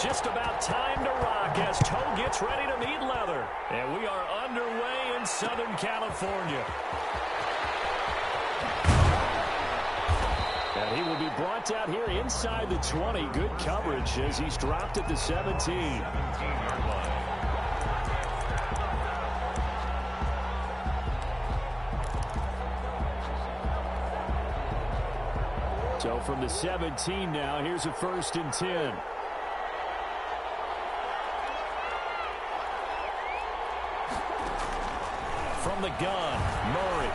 Just about time to rock as toe gets ready to meet leather. And we are underway in Southern California. And he will be brought out here inside the 20. Good coverage as he's dropped at the 17. 17-yard line. So from the 17 now, here's a 1st and 10. From the gun, Murray.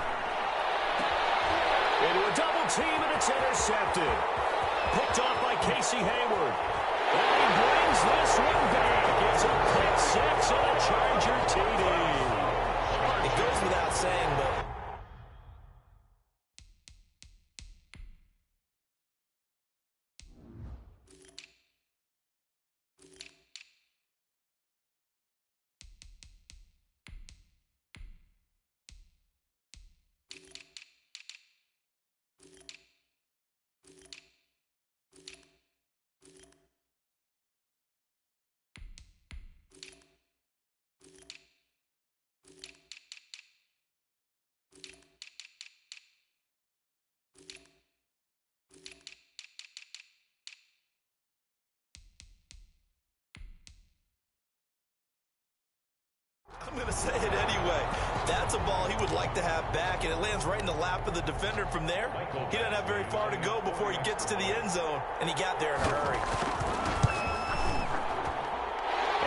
Into a double team, and it's intercepted. Picked off by Casey Hayward. And he brings this one back. It's a pick six on a Charger TD. It goes without saying, but I'm going to say it anyway. That's a ball he would like to have back, and it lands right in the lap of the defender from there. He doesn't have very far to go before he gets to the end zone, and he got there in a hurry.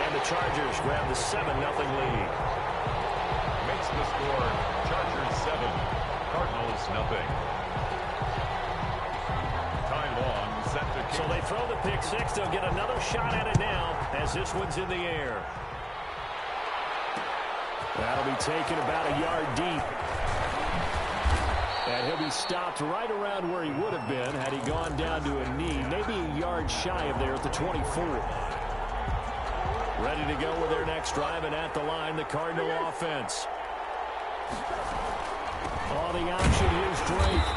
And the Chargers grab the 7-0 lead. Makes the score Chargers 7, Cardinals 0. Ty Long set to kick. So they throw the pick six. They'll get another shot at it now as this one's in the air. That'll be taken about a yard deep. And he'll be stopped right around where he would have been had he gone down to a knee, maybe a yard shy of there at the 24. Ready to go with their next drive, and at the line, the Cardinal offense. On the option, here's Drake.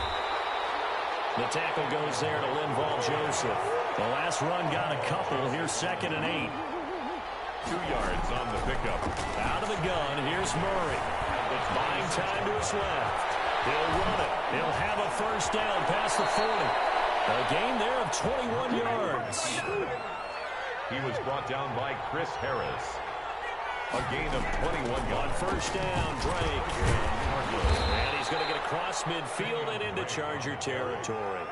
The tackle goes there to Linval Joseph. The last run got a couple. Here's 2nd and 8. 2 yards on the pickup. Out of the gun, here's Murray. It's buying time to his left. He'll run it. He'll have a 1st down past the 40. A gain there of 21 yards. He was brought down by Chris Harris. A gain of 21 yards. On 1st down, Drake. And he's going to get across midfield and into Charger territory.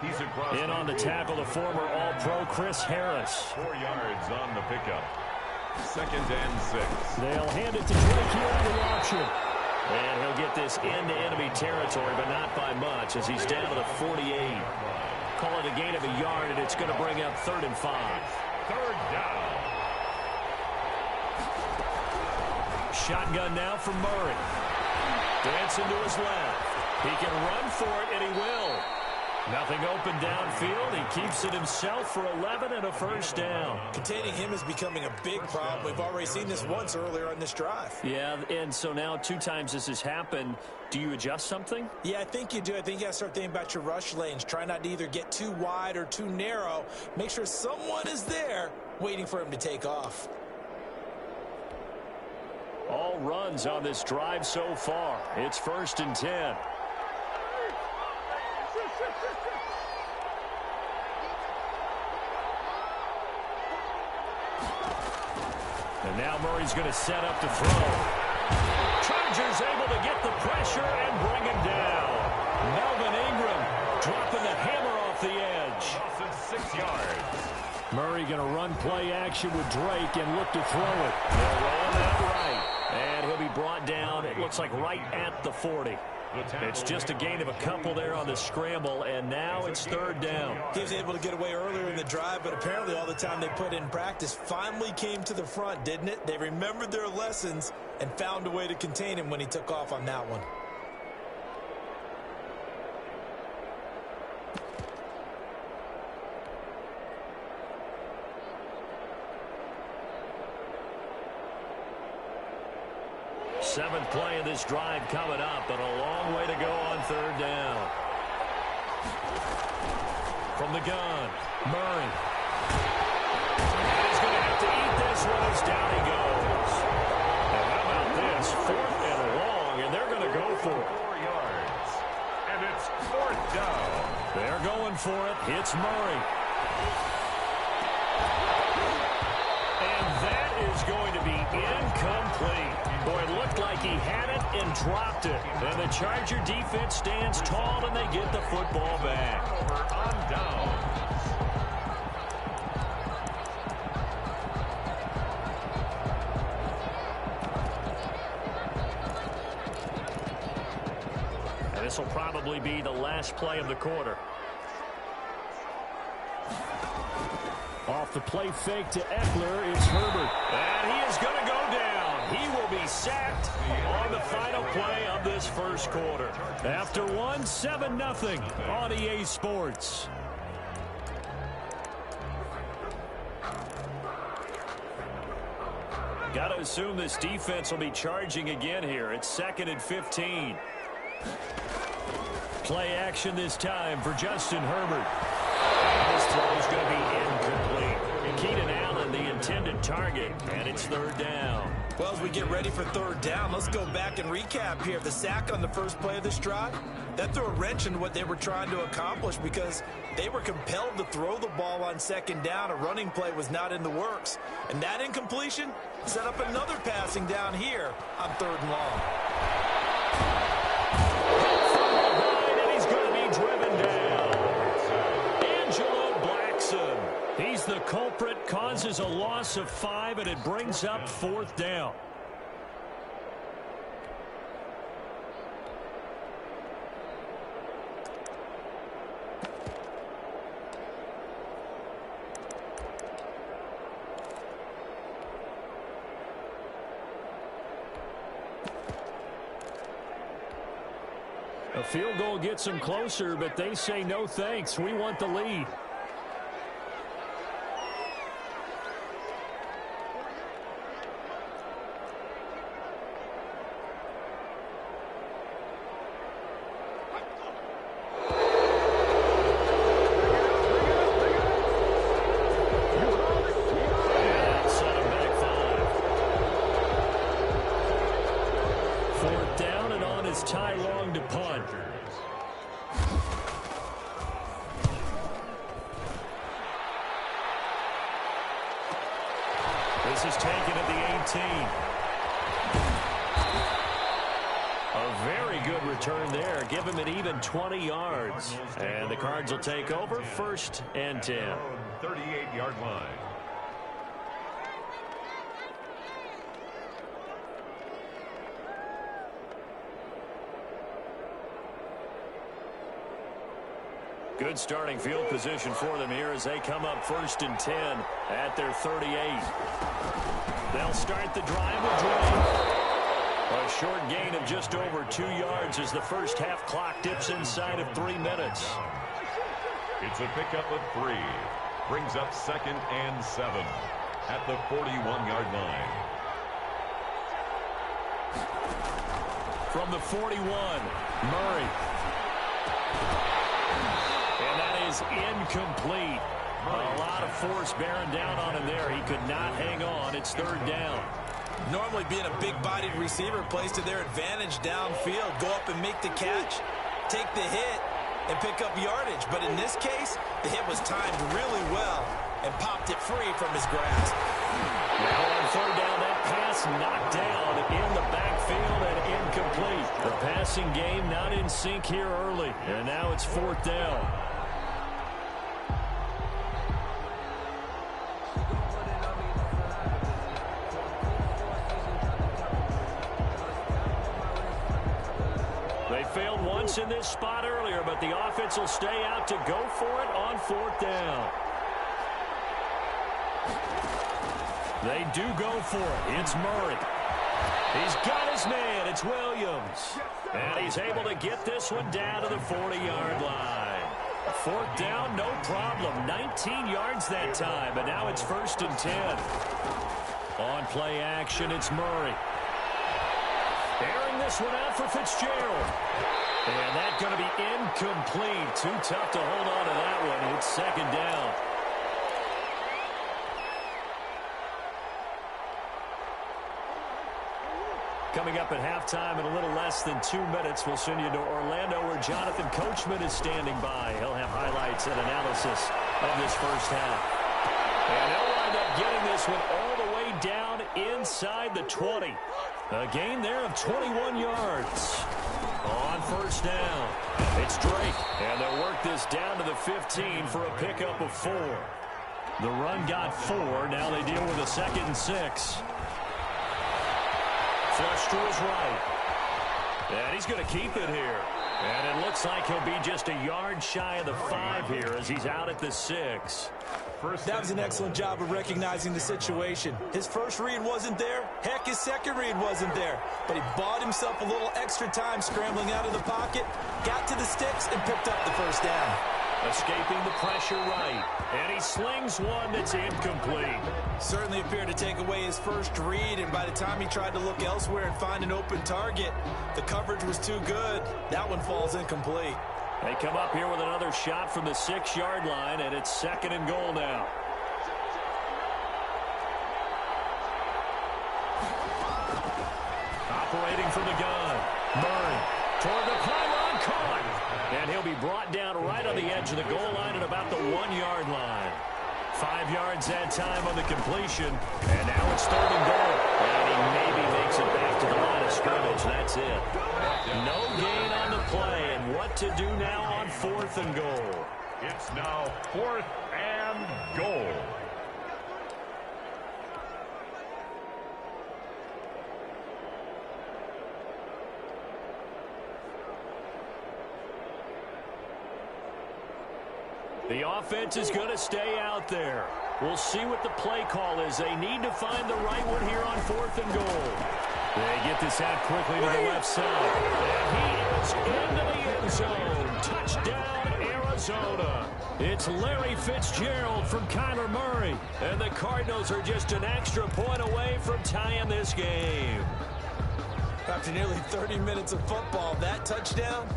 He's across. In on the tackle, the former All-Pro Chris Harris. 4 yards on the pickup. 2nd and 6. They'll hand it to Drake here on the option. And he'll get this into enemy territory, but not by much as he's down to the 48. Call it a gain of a yard, and it's going to bring up 3rd and 5. 3rd down. Shotgun now from Murray. Dancing to his left. He can run for it, and he will. Nothing open downfield. He keeps it himself for 11 and a 1st down. Containing him is becoming a big problem. We've already seen this once earlier on this drive. Yeah, and so now 2 times this has happened. Do you adjust something? Yeah, I think you do. I think you got to start thinking about your rush lanes. Try not to either get too wide or too narrow. Make sure someone is there waiting for him to take off. All runs on this drive so far. It's 1st and 10. And now Murray's going to set up to throw. Chargers able to get the pressure and bring him down. Melvin Ingram dropping the hammer off the edge. 6 yards. Murray going to run play action with Drake and look to throw it. They'll roll that right. And he'll be brought down, it looks like right at the 40. It's just a gain of a couple there on the scramble, and now it's 3rd down. He was able to get away earlier in the drive, but apparently all the time they put in practice finally came to the front, didn't it? They remembered their lessons and found a way to contain him when he took off on that one. Seventh play of this drive coming up, but a long way to go on 3rd down. From the gun, Murray. to eat this one as down he goes. And how about this? 4th and long, and they're going to go for it. 4 yards. And it's 4th down. They're going for it. It's Murray. And that is going to be incomplete. Boy, it looked like he had it and dropped it. And the Charger defense stands tall, and they get the football back. Over on downs. And this will probably be the last play of the quarter. Off the play fake to Eckler, it's Herbert. And he is going to go down. He will be sacked on the final play of this first quarter. After one, 7-0 on EA Sports. Got to assume this defense will be charging again here. It's 2nd and 15. Play action this time for Justin Herbert. This throw is going to be incomplete. And Keenan Allen, the intended target, and it's 3rd down. Well, as we get ready for 3rd down, let's go back and recap here. The sack on the first play of this drive, that threw a wrench into what they were trying to accomplish because they were compelled to throw the ball on 2nd down. A running play was not in the works. And that incompletion set up another passing down here on 3rd and long. And he's going to be driven down. Angelo Blackson. He's the culprit, causes a loss of 5, and it brings up 4th down. A field goal gets them closer, but they say no thanks. We want the lead. This is taken at the 18. A very good return there. Give him an even 20 yards. And the Cards will take over 1st and 10. 38-yard line. Good starting field position for them here as they come up 1st and 10 at their 38. They'll start the drive with Drake. A short gain of just over 2 yards as the first half clock dips inside of 3 minutes. It's a pickup of 3. Brings up 2nd and 7 at the 41-yard line. From the 41, Murray. And that is incomplete. A lot of force bearing down on him there. He could not hang on. It's 3rd down. Normally being a big-bodied receiver plays to their advantage downfield. Go up and make the catch, take the hit, and pick up yardage. But in this case, the hit was timed really well and popped it free from his grasp. Now on 3rd down, that pass knocked down in the backfield and incomplete. The passing game not in sync here early. And now it's 4th down. They failed once in this spot earlier, but the offense will stay out to go for it on 4th down. They do go for it. It's Murray. He's got his man. It's Williams. And he's able to get this one down to the 40-yard line. 4th down, no problem. 19 yards that time, but now it's 1st and 10. On play action, it's Murray. Airing this one out for Fitzgerald. And that's going to be incomplete. Too tough to hold on to that one. It's 2nd down. Coming up at halftime in a little less than 2 minutes, we'll send you to Orlando where Jonathan Coachman is standing by. He'll have highlights and analysis of this first half. And they'll wind up getting this one all the way down inside the 20. A gain there of 21 yards. On first down, it's Drake, and they'll work this down to the 15 for a pickup of 4. The run got 4. Now they deal with a 2nd and 6. Flush to his right. And he's going to keep it here. And it looks like he'll be just a yard shy of the 5 here as he's out at the 6. That was an excellent job of recognizing the situation. His first read wasn't there. Heck, his second read wasn't there. But he bought himself a little extra time scrambling out of the pocket, got to the sticks, and picked up the first down. Escaping the pressure right. And he slings one that's incomplete. Certainly appeared to take away his first read, and by the time he tried to look elsewhere and find an open target, the coverage was too good. That one falls incomplete. They come up here with another shot from the 6-yard line, and it's 2nd and goal now. Operating from the gun. Murray toward the pylon, caught. And he'll be brought down right on the edge of the goal line at about the 1-yard line. 5 yards that time on the completion, and now it's 3rd and goal. And he maybe makes it back to the line of scrimmage. That's it. No gain on the play, and what to do now on 4th and goal. It's now 4th and goal. The offense is going to stay out there. We'll see what the play call is. They need to find the right one here on 4th and goal. They get this out quickly to the left side. And he is into the end zone. Touchdown, Arizona. It's Larry Fitzgerald from Kyler Murray. And the Cardinals are just an extra point away from tying this game. After nearly 30 minutes of football, that touchdown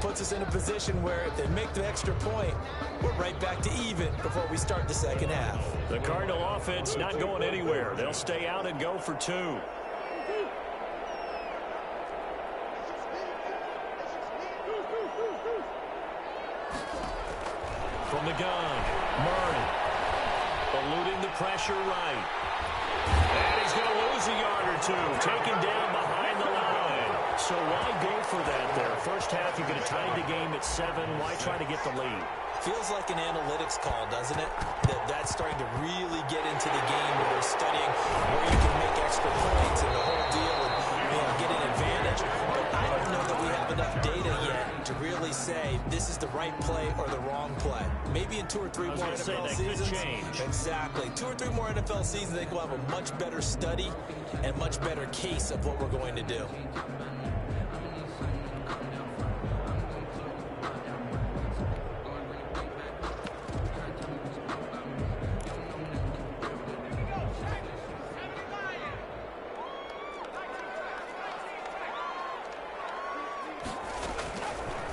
puts us in a position where if they make the extra point, we're right back to even before we start the second half. The Cardinal offense not going anywhere. They'll stay out and go for 2. From the gun, Murray eluding the pressure right. And he's going to lose a yard or 2, taken down behind the line. So why go for that there? First half, you could have tied the game at 7. Why try to get the lead? Feels like an analytics call, doesn't it? That's starting to really get into the game where they're studying where you can make extra points and the whole deal and get an advantage. But I don't know that we have enough data yet to really say this is the right play or the wrong play. Maybe in 2 or 3 more NFL seasons. Exactly. 2 or 3 more NFL seasons, I think we'll have a much better study and much better case of what we're going to do.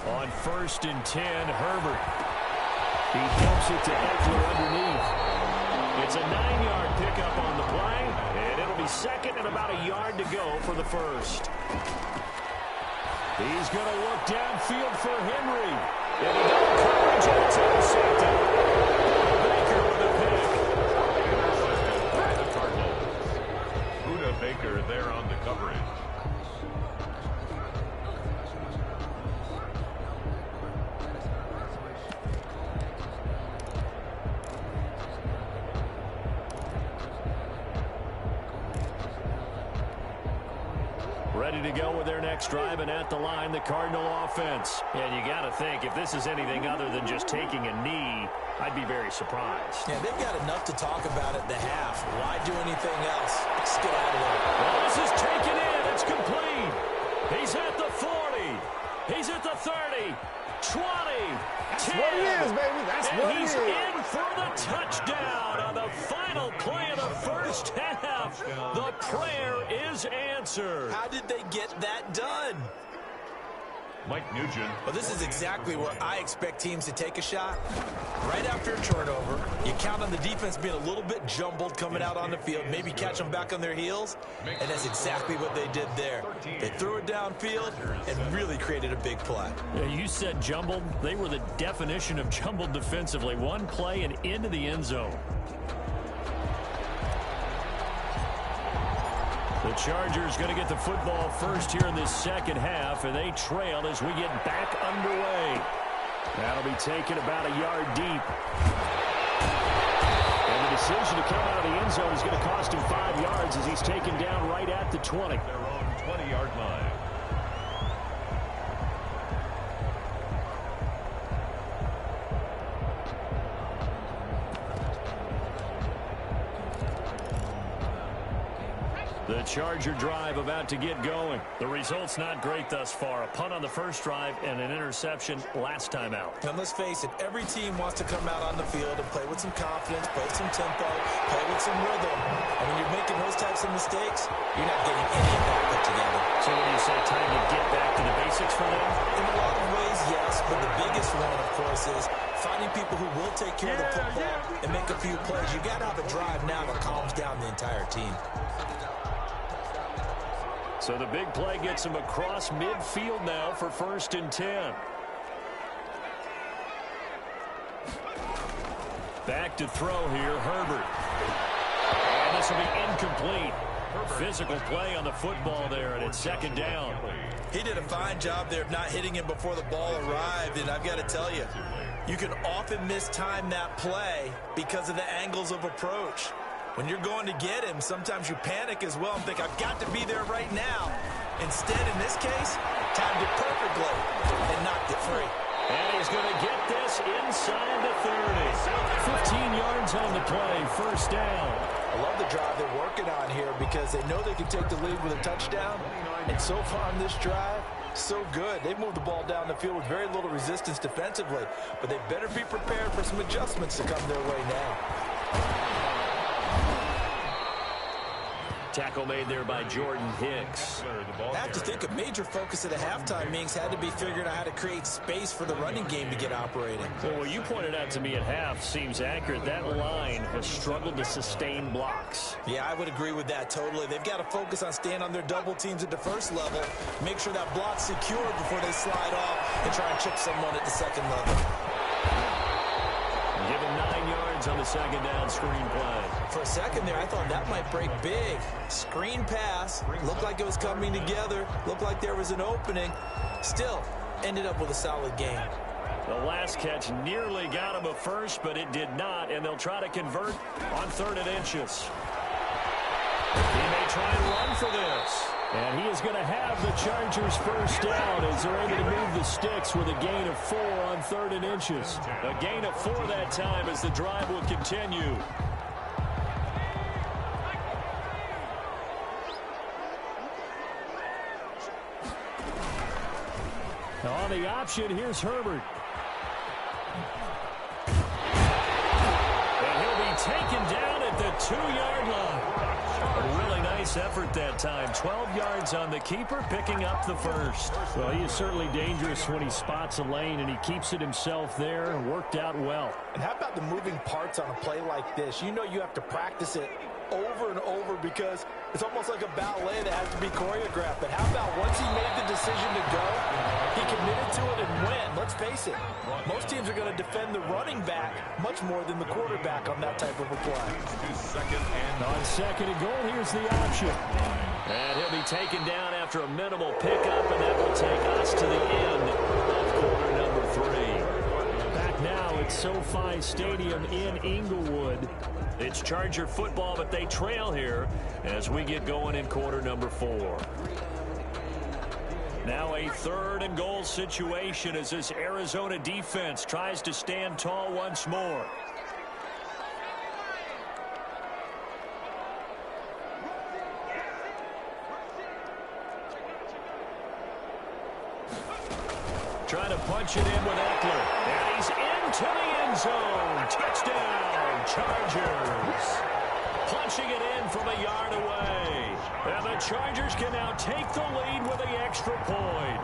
On 1st and 10, Herbert. He dumps it to Eckler underneath. It's a 9-yard pickup on the play, and it'll be 2nd and about a yard to go for the 1st. He's going to look downfield for Henry. And he got coverage, and it's intercepted. Baker with a pick. Intercepted by the Cardinals. Buda Baker there on the coverage. Ready to go with their next drive, and at the line, the Cardinal offense. And you got to think, if this is anything other than just taking a knee, I'd be very surprised. Yeah, they've got enough to talk about at the half. Why do anything else? Let's get out of there. Well, this is taken in. It's complete. He's at the 40. He's at the 30. 20. That's 10. what it is, baby. That's what it is. And he's in for the touchdown on the final play of the first half. The prayer is answered. How did they get that done? Mike Nugent. Well, this is exactly where I expect teams to take a shot. Right after a turnover, you count on the defense being a little bit jumbled coming out on the field, maybe catch them back on their heels, and that's exactly what they did there. They threw it downfield and really created a big play. Yeah, you said jumbled. They were the definition of jumbled defensively. One play and into the end zone. The Chargers going to get the football first here in this second half, and they trail as we get back underway. That'll be taken about a yard deep. And the decision to come out of the end zone is going to cost him 5 yards as he's taken down right at the 20. Their own 20-yard line. The Charger drive about to get going. The result's not great thus far. A punt on the first drive and an interception last time out. And let's face it, every team wants to come out on the field and play with some confidence, play with some tempo, play with some rhythm. And when you're making those types of mistakes, you're not getting any of that put together. So when you say time to get back to the basics for them? In a lot of ways, yes, but the biggest one, of course, is finding people who will take care of the football and make a few plays. You got to have a drive now that calms down the entire team. So the big play gets him across midfield now for 1st and 10. Back to throw here, Herbert. And this will be incomplete. Physical play on the football there, and it's 2nd down. He did a fine job there of not hitting him before the ball arrived, and I've got to tell you, you can often mistime that play because of the angles of approach. When you're going to get him, sometimes you panic as well and think, I've got to be there right now. Instead, in this case, timed it perfectly and knocked it free. And he's going to get this inside the 30. 15 yards on the play, 1st down. I love the drive they're working on here because they know they can take the lead with a touchdown. And so far on this drive, so good. They've moved the ball down the field with very little resistance defensively. But they better be prepared for some adjustments to come their way now. Tackle made there by Jordan Hicks. I have to think a major focus of the halftime meetings had to be figuring out how to create space for the running game to get operating. Well, what you pointed out to me at half seems accurate. That line has struggled to sustain blocks. Yeah, I would agree with that totally. They've got to focus on staying on their double teams at the first level, make sure that block's secured before they slide off and try and chip someone at the second level. Give him 9 yards on the 2nd down screen play. For a second there, I thought that might break big. Screen pass. Looked like it was coming together. Looked like there was an opening. Still, ended up with a solid game. The last catch nearly got him a first, but it did not, and they'll try to convert on 3rd and inches. He may try and run for this. And he is going to have the Chargers 1st down as they're able to move the sticks with a gain of 4 on 3rd and inches. A gain of 4 that time as the drive will continue. Now on the option, here's Herbert. And he'll be taken down at the 2-yard line. A really nice effort that time. 12 yards on the keeper, picking up the 1st. Well, he is certainly dangerous when he spots a lane, and he keeps it himself there. Worked out well. And how about the moving parts on a play like this? You know you have to practice it over and over because it's almost like a ballet that has to be choreographed. But how about once he made the decision to go, he committed to it and went. Let's face it, most teams are going to defend the running back much more than the quarterback on that type of a play. On 2nd and goal, here's the option. And he'll be taken down after a minimal pickup, and that will take us to the end of quarter number 3. Back now at SoFi Stadium in Inglewood. It's Charger football, but they trail here as we get going in quarter number 4. Now a 3rd and goal situation as this Arizona defense tries to stand tall once more. Trying to punch it in with Eckler. And he's into the end zone. Touchdown, Chargers. punching it in from a yard away. And the Chargers can now take the lead with the extra point.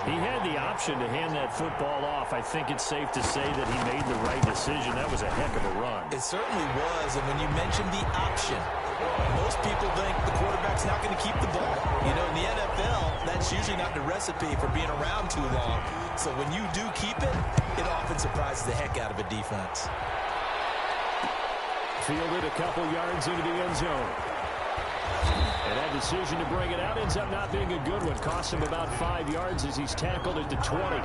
He had the option to hand that football off. I think it's safe to say that he made the right decision. That was a heck of a run. It certainly was, and when you mentioned the option, most people think the quarterback's not going to keep the ball. You know, in the NFL, that's usually not the recipe for being around too long. So when you do keep it, it often surprises the heck out of a defense. Fielded a couple yards into the end zone. And that decision to bring it out ends up not being a good one. Cost him about 5 yards as he's tackled at the 20.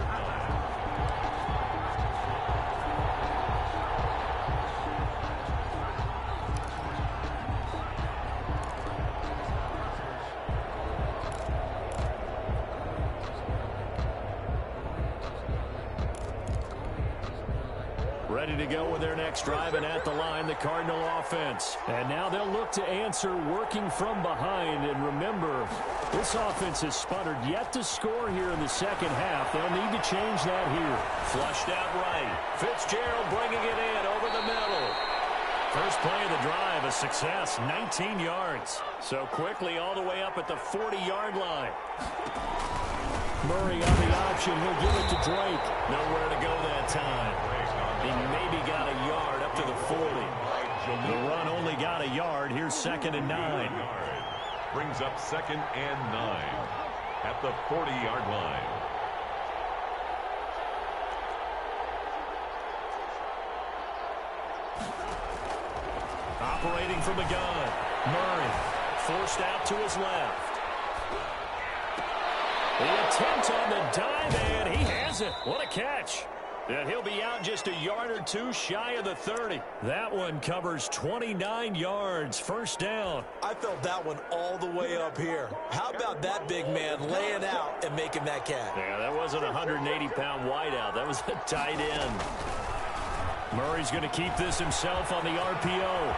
Ready to go with their next drive, and at the line, the Cardinal offense. And now they'll look to answer working from behind. And remember, this offense has sputtered yet to score here in the second half. They'll need to change that here. Flushed out right. Fitzgerald bringing it in over the middle. First play of the drive, a success, 19 yards. So quickly all the way up at the 40-yard line. Murray on the option. He'll give it to Drake. Nowhere to go that time. He maybe got a yard up to the 40. The run only got a yard. Here's 2nd and 9. Brings up 2nd and 9 at the 40-yard line. Operating from the gun. Murray forced out to his left. The attempt on the dive, and he has it. What a catch. And he'll be out just a yard or two shy of the 30. That one covers 29 yards. First down. I felt that one all the way up here. How about that big man laying out and making that catch? Yeah, that wasn't a 180-pound wideout. That was a tight end. Murray's going to keep this himself on the RPO.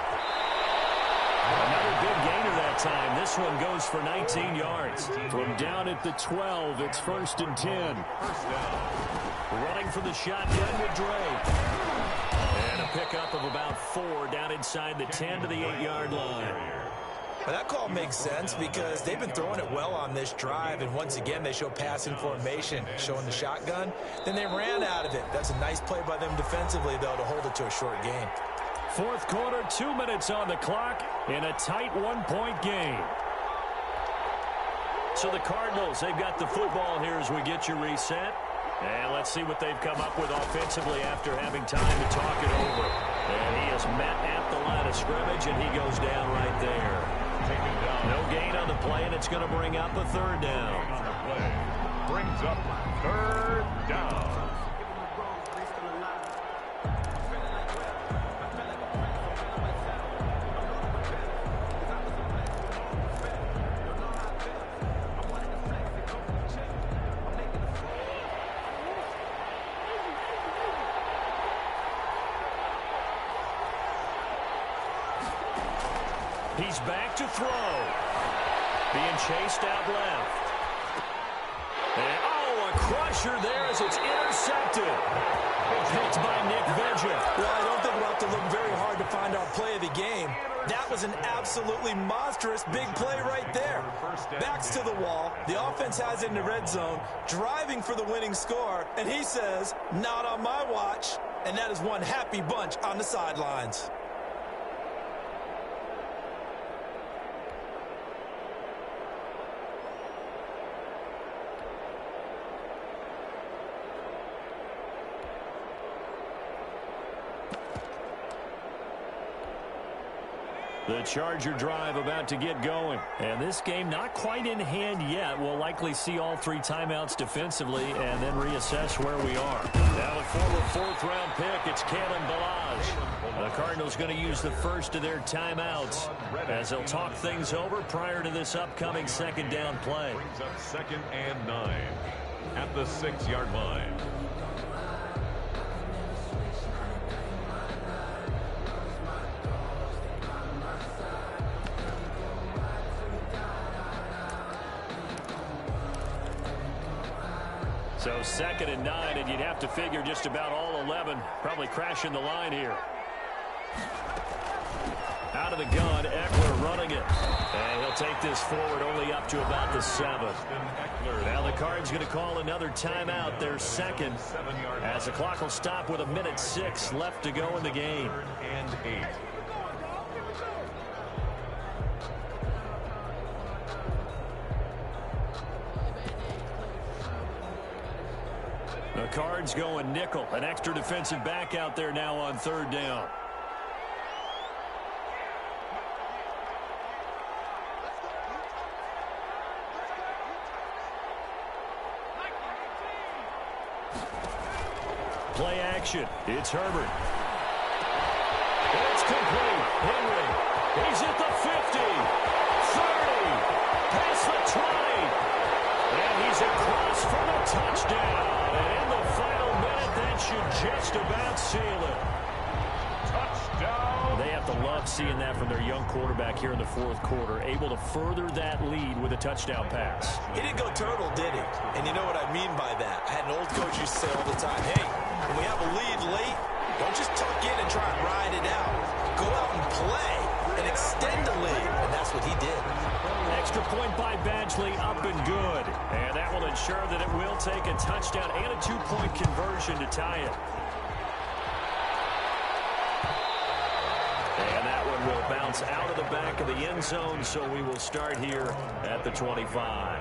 Another big gainer that time. This one goes for 19 yards. From down at the 12, it's 1st and 10. Running for the shotgun with Drake. And a pickup of about 4 down inside the 10 to the 8-yard line. But that call makes sense because they've been throwing it well on this drive, and once again they show passing formation, showing the shotgun. Then they ran out of it. That's a nice play by them defensively, though, to hold it to a short gain. Fourth quarter, 2 minutes on the clock in a tight 1-point game. So the Cardinals, they've got the football here as we get you reset. And let's see what they've come up with offensively after having time to talk it over. And he is met at the line of scrimmage, and he goes down right there. No gain on the play, and it's going to bring up a 3rd down. Brings up 3rd down. He's back to throw. Being chased out left. And, oh, a crusher there as it's intercepted. Picked by Nick Vigil. Well, I don't think we'll have to look very hard to find our play of the game. That was an absolutely monstrous big play right there. Backs to the wall. The offense has it in the red zone, driving for the winning score. And he says, not on my watch. And that is one happy bunch on the sidelines. The Charger drive about to get going. And this game not quite in hand yet. We'll likely see all 3 timeouts defensively and then reassess where we are. Now a former 4th-round pick, it's Kalen Ballage. The Cardinals going to use the first of their timeouts as they'll talk things over prior to this upcoming 2nd down play. Brings up 2nd and 9 at the 6-yard line. So 2nd and 9, and you'd have to figure just about all 11 probably crashing the line here. Out of the gun, Eckler running it. And he'll take this forward only up to about the 7. Now the Cards going to call another timeout, their second, as the clock will stop with 1:06 left to go in the game. And 8. The Cards going nickel, an extra defensive back out there now on 3rd down. Play action. It's Herbert. It's complete. Henry. He's at the 50. 30. Past the 20. And he's across for the touchdown. And in the final minute, that should just about seal it. Touchdown. They have to love seeing that from their young quarterback here in the 4th quarter, able to further that lead with a touchdown pass. He didn't go turtle, did he? And you know what I mean by that. I had an old coach used to say all the time, hey, when we have a lead late, don't just tuck in and try and ride it out. Go out and play and extend the lead. And that's what he did. Extra point by Badgley, up and good. And that will ensure that it will take a touchdown and a 2-point conversion to tie it. And that one will bounce out of the back of the end zone, so we will start here at the 25.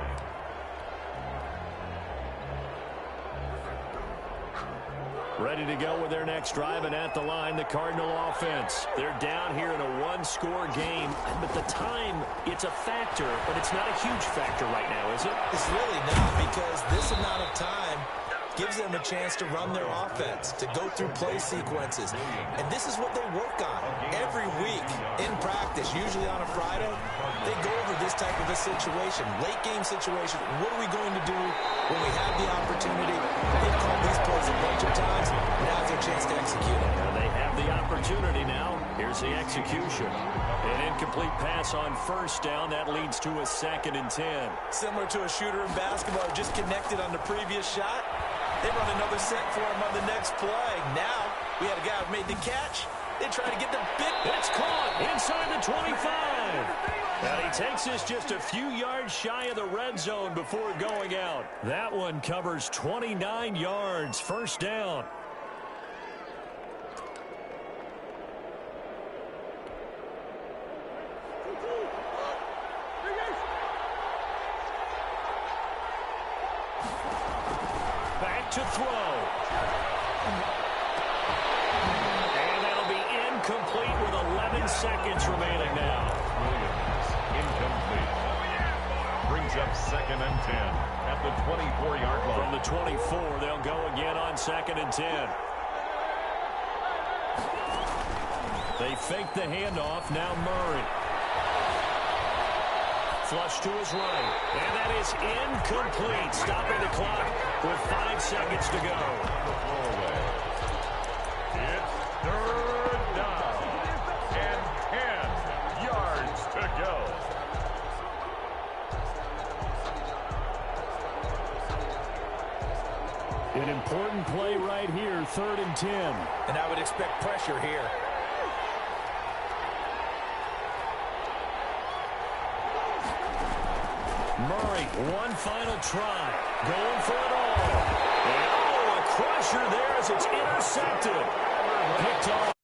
Ready to go with their next drive, and at the line, the Cardinal offense. They're down here in a one-score game, but the time, it's a factor, but it's not a huge factor right now, is it? It's really not, because this amount of time gives them a chance to run their offense, to go through play sequences. And this is what they work on every week in practice, usually on a Friday. They go over this type of a situation, late game situation. What are we going to do when we have the opportunity? They've called these plays a bunch of times. Now's their chance to execute it. Now they have the opportunity now. Here's the execution. An incomplete pass on 1st down. That leads to a 2nd and 10. Similar to a shooter in basketball, just connected on the previous shot. They run another set for him on the next play. Now, we had a guy who made the catch. They try to get the bit. It's caught inside the 25. And he takes this just a few yards shy of the red zone before going out. That one covers 29 yards. 1st down. Back to throw. And that'll be incomplete with 11 seconds remaining now. Williams, incomplete. Brings up 2nd and 10 at the 24-yard line. From the 24, they'll go again on 2nd and 10. They fake the handoff. Now Murray. Flush to his right. And that is incomplete. Stopping the clock with 5 seconds to go. It's 3rd down and 10 yards to go. An important play right here, 3rd and 10. And I would expect pressure here. Murray, one final try. Going for it all. And, oh, a crusher there as it's intercepted. Picked off.